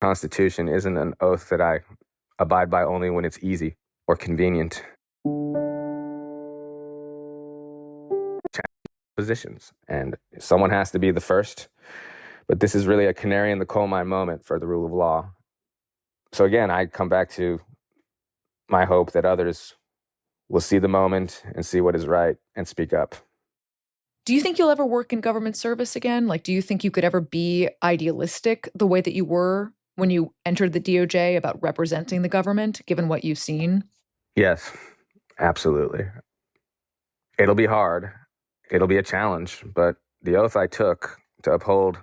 Constitution isn't an oath that I abide by only when it's easy or convenient. Positions, and someone has to be the first, but this is really a canary in the coal mine moment for the rule of law. So again, I come back to my hope that others will see the moment and see what is right and speak up. Do you think you'll ever work in government service again? Like, do you think you could ever be idealistic the way that you were when you entered the DOJ about representing the government, given what you've seen? Yes, absolutely. It'll be hard. It'll be a challenge, but the oath I took to uphold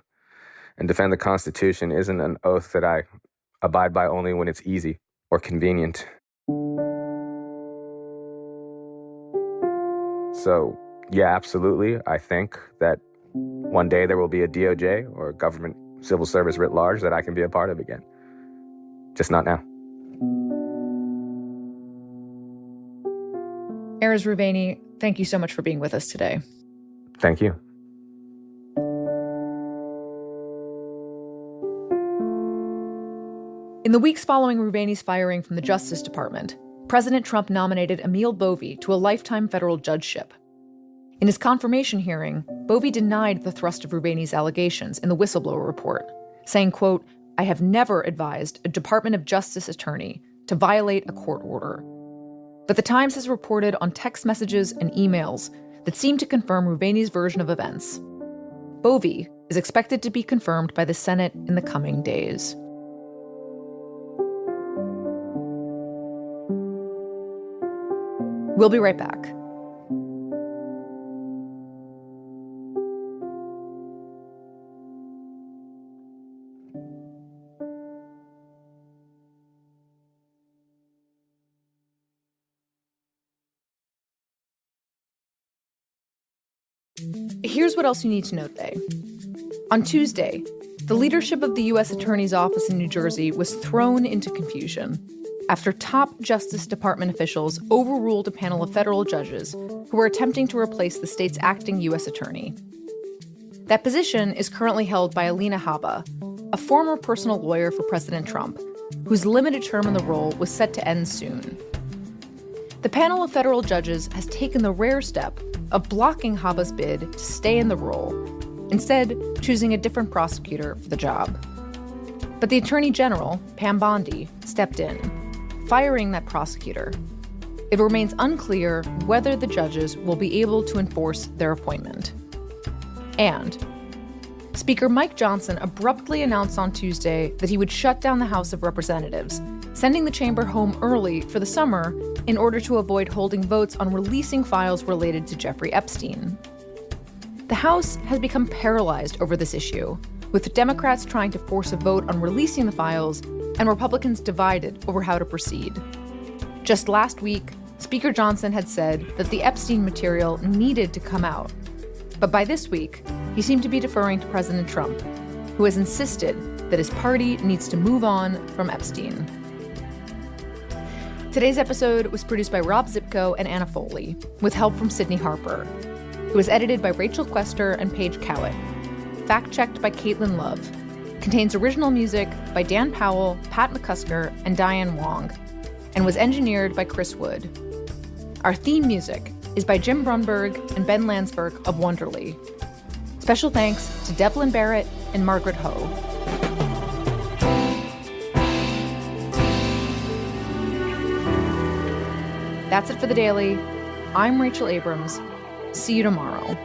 and defend the Constitution isn't an oath that I abide by only when it's easy or convenient. So, yeah, absolutely. I think that one day there will be a DOJ or government civil service writ large that I can be a part of again. Just not now. Erez Rouvaini, thank you so much for being with us today. Thank you. In the weeks following Rouvaini's firing from the Justice Department, President Trump nominated Emil Bovey to a lifetime federal judgeship. In his confirmation hearing, Bovey denied the thrust of Rouvaini's allegations in the whistleblower report, saying, quote, "I have never advised a Department of Justice attorney to violate a court order." But The Times has reported on text messages and emails that seem to confirm Rouvaini's version of events. Bovey is expected to be confirmed by the Senate in the coming days. We'll be right back. Here's what else you need to know today. On Tuesday, the leadership of the U.S. Attorney's Office in New Jersey was thrown into confusion after top Justice Department officials overruled a panel of federal judges who were attempting to replace the state's acting U.S. attorney. That position is currently held by Alina Habba, a former personal lawyer for President Trump, whose limited term in the role was set to end soon. The panel of federal judges has taken the rare step of blocking Habba's bid to stay in the role, instead choosing a different prosecutor for the job. But the Attorney General, Pam Bondi, stepped in, firing that prosecutor. It remains unclear whether the judges will be able to enforce their appointment. And Speaker Mike Johnson abruptly announced on Tuesday that he would shut down the House of Representatives, sending the chamber home early for the summer in order to avoid holding votes on releasing files related to Jeffrey Epstein. The House has become paralyzed over this issue, with Democrats trying to force a vote on releasing the files and Republicans divided over how to proceed. Just last week, Speaker Johnson had said that the Epstein material needed to come out. But by this week, he seemed to be deferring to President Trump, who has insisted that his party needs to move on from Epstein. Today's episode was produced by Rob Zipko and Anna Foley, with help from Sydney Harper. It was edited by Rachel Quester and Paige Cowett. Fact-checked by Caitlin Love. Contains original music by Dan Powell, Pat McCusker, and Diane Wong, and was engineered by Chris Wood. Our theme music is by Jim Brunberg and Ben Landsberg of Wonderly. Special thanks to Devlin Barrett and Margaret Ho. That's it for The Daily. I'm Rachel Abrams. See you tomorrow.